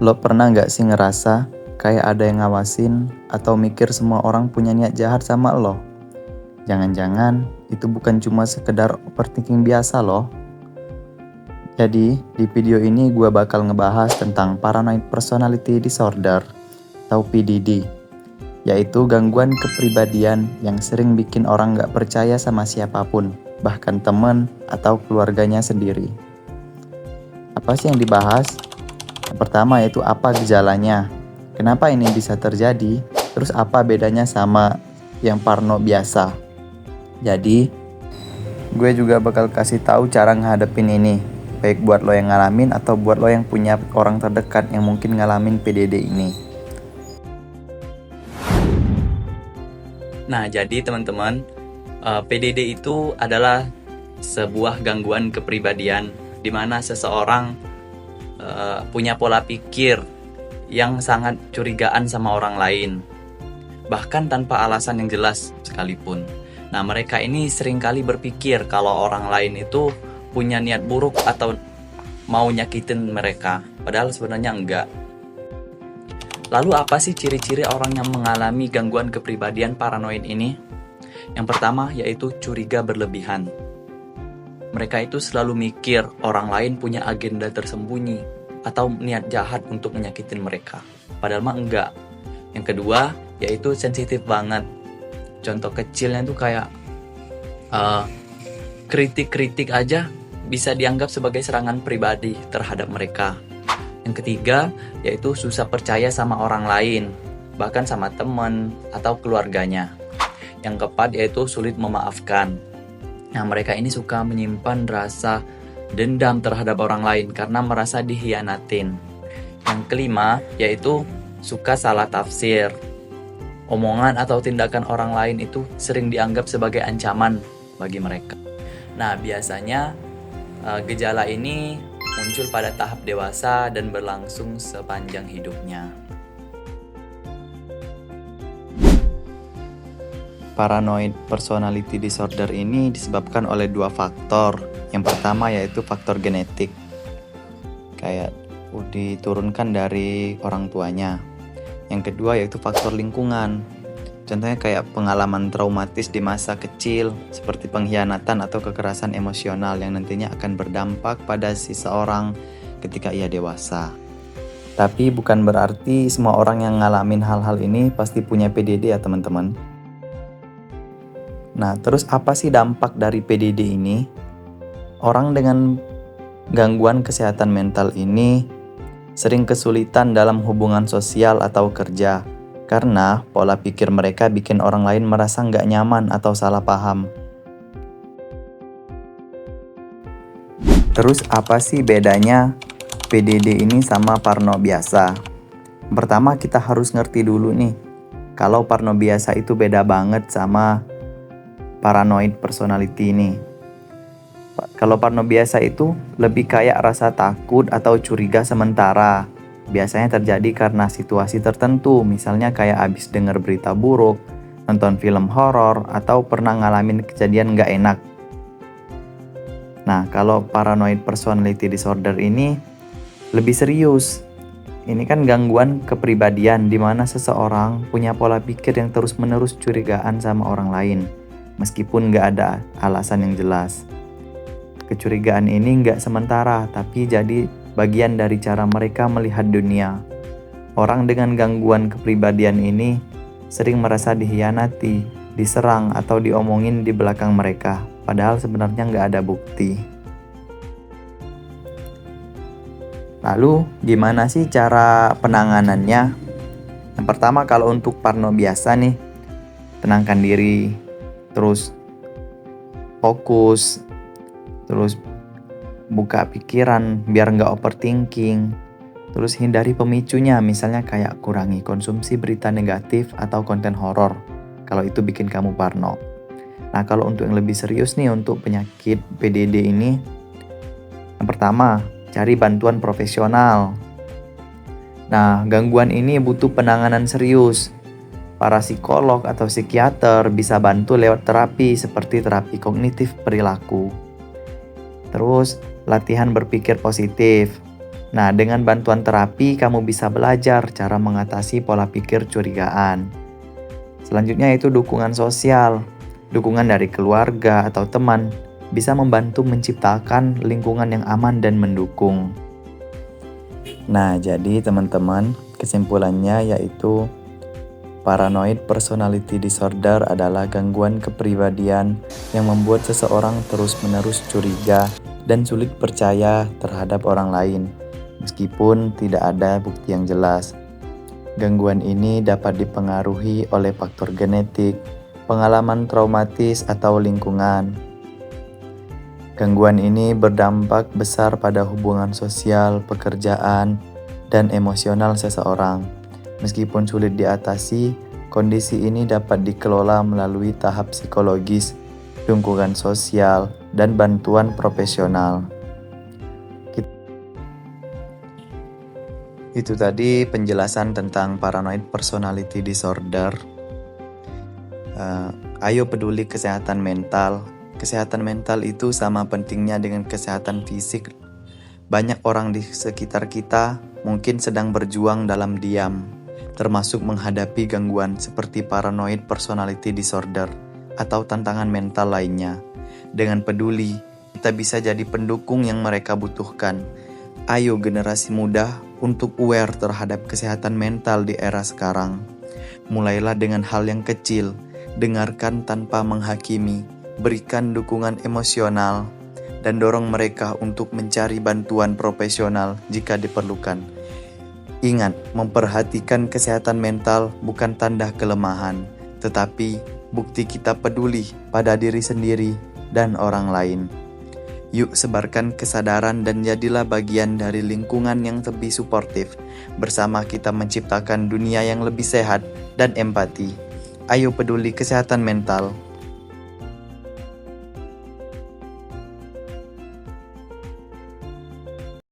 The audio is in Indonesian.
Lo pernah nggak sih ngerasa kayak ada yang ngawasin atau mikir semua orang punya niat jahat sama lo? Jangan-jangan itu bukan cuma sekedar overthinking biasa loh. Jadi, di video ini gue bakal ngebahas tentang Paranoid Personality Disorder atau PDD, yaitu gangguan kepribadian yang sering bikin orang nggak percaya sama siapapun, bahkan temen atau keluarganya sendiri. Apa sih yang dibahas? Yang pertama yaitu apa gejalanya, kenapa ini bisa terjadi, terus apa bedanya sama yang parno biasa. Jadi, gue juga bakal kasih tahu cara ngadepin ini, baik buat lo yang ngalamin atau buat lo yang punya orang terdekat yang mungkin ngalamin PDD ini. Nah, jadi teman-teman, PDD itu adalah sebuah gangguan kepribadian di mana seseorang punya pola pikir yang sangat curigaan sama orang lain, bahkan tanpa alasan yang jelas sekalipun. Nah, mereka ini seringkali berpikir kalau orang lain itu punya niat buruk atau mau nyakitin mereka, padahal sebenarnya enggak. Lalu apa sih ciri-ciri orang yang mengalami gangguan kepribadian paranoid ini? Yang pertama yaitu curiga berlebihan. Mereka itu selalu mikir orang lain punya agenda tersembunyi atau niat jahat untuk menyakitin mereka, padahal mah enggak. Yang kedua yaitu sensitif banget. Contoh kecilnya tuh kayak kritik-kritik aja bisa dianggap sebagai serangan pribadi terhadap mereka. Yang ketiga yaitu susah percaya sama orang lain, bahkan sama teman atau keluarganya. Yang keempat yaitu sulit memaafkan. Nah, mereka ini suka menyimpan rasa dendam terhadap orang lain karena merasa dikhianatin. Yang kelima yaitu suka salah tafsir. Omongan atau tindakan orang lain itu sering dianggap sebagai ancaman bagi mereka. Nah, biasanya gejala ini muncul pada tahap dewasa dan berlangsung sepanjang hidupnya. Paranoid Personality Disorder ini disebabkan oleh dua faktor. Yang pertama yaitu faktor genetik, kayak diturunkan dari orang tuanya. Yang kedua yaitu faktor lingkungan. Contohnya kayak pengalaman traumatis di masa kecil, seperti pengkhianatan atau kekerasan emosional yang nantinya akan berdampak pada seseorang ketika ia dewasa. Tapi bukan berarti semua orang yang ngalamin hal-hal ini pasti punya PDD ya teman-teman. Nah, terus apa sih dampak dari PDD ini? Orang dengan gangguan kesehatan mental ini sering kesulitan dalam hubungan sosial atau kerja, karena pola pikir mereka bikin orang lain merasa nggak nyaman atau salah paham. Terus apa sih bedanya PDD ini sama parno biasa? Pertama kita harus ngerti dulu nih, kalau parno biasa itu beda banget sama paranoid personality ini. Kalau parno biasa itu lebih kayak rasa takut atau curiga sementara. Biasanya terjadi karena situasi tertentu, misalnya kayak abis denger berita buruk, nonton film horor, atau pernah ngalamin kejadian gak enak. Nah, kalau Paranoid Personality Disorder ini lebih serius. Ini kan gangguan kepribadian di mana seseorang punya pola pikir yang terus-menerus curigaan sama orang lain, meskipun gak ada alasan yang jelas. Kecurigaan ini gak sementara, tapi jadi bagian dari cara mereka melihat dunia. Orang dengan gangguan kepribadian ini sering merasa dikhianati, diserang, atau diomongin di belakang mereka, padahal sebenarnya nggak ada bukti. Lalu, gimana sih cara penanganannya? Yang pertama, kalau untuk parno biasa nih, tenangkan diri, terus fokus, terus buka pikiran biar nggak overthinking. Terus hindari pemicunya, misalnya kayak kurangi konsumsi berita negatif atau konten horor kalau itu bikin kamu parno. Nah, kalau untuk yang lebih serius nih untuk penyakit PDD ini, yang pertama cari bantuan profesional. Nah, gangguan ini butuh penanganan serius. Para psikolog atau psikiater bisa bantu lewat terapi seperti terapi kognitif perilaku. Terus latihan berpikir positif. Nah, dengan bantuan terapi, kamu bisa belajar cara mengatasi pola pikir curigaan. Selanjutnya itu dukungan sosial. Dukungan dari keluarga atau teman bisa membantu menciptakan lingkungan yang aman dan mendukung. Nah, jadi teman-teman, kesimpulannya yaitu paranoid personality disorder adalah gangguan kepribadian yang membuat seseorang terus-menerus curiga dan sulit percaya terhadap orang lain, meskipun tidak ada bukti yang jelas. Gangguan ini dapat dipengaruhi oleh faktor genetik, pengalaman traumatis, atau lingkungan. Gangguan ini berdampak besar pada hubungan sosial, pekerjaan, dan emosional seseorang. Meskipun sulit diatasi, kondisi ini dapat dikelola melalui tahap psikologis, dukungan sosial, dan bantuan profesional. Itu tadi penjelasan tentang paranoid personality disorder. Ayo peduli kesehatan mental. Kesehatan mental itu sama pentingnya dengan kesehatan fisik. Banyak orang di sekitar kita mungkin sedang berjuang dalam diam, termasuk menghadapi gangguan seperti paranoid personality disorder atau tantangan mental lainnya. Dengan peduli, kita bisa jadi pendukung yang mereka butuhkan. Ayo generasi muda untuk aware terhadap kesehatan mental di era sekarang. Mulailah dengan hal yang kecil, dengarkan tanpa menghakimi, berikan dukungan emosional, dan dorong mereka untuk mencari bantuan profesional jika diperlukan. Ingat, memperhatikan kesehatan mental bukan tanda kelemahan, tetapi bukti kita peduli pada diri sendiri dan orang lain. Yuk sebarkan kesadaran dan jadilah bagian dari lingkungan yang lebih suportif. Bersama kita menciptakan dunia yang lebih sehat dan empati. Ayo peduli kesehatan mental.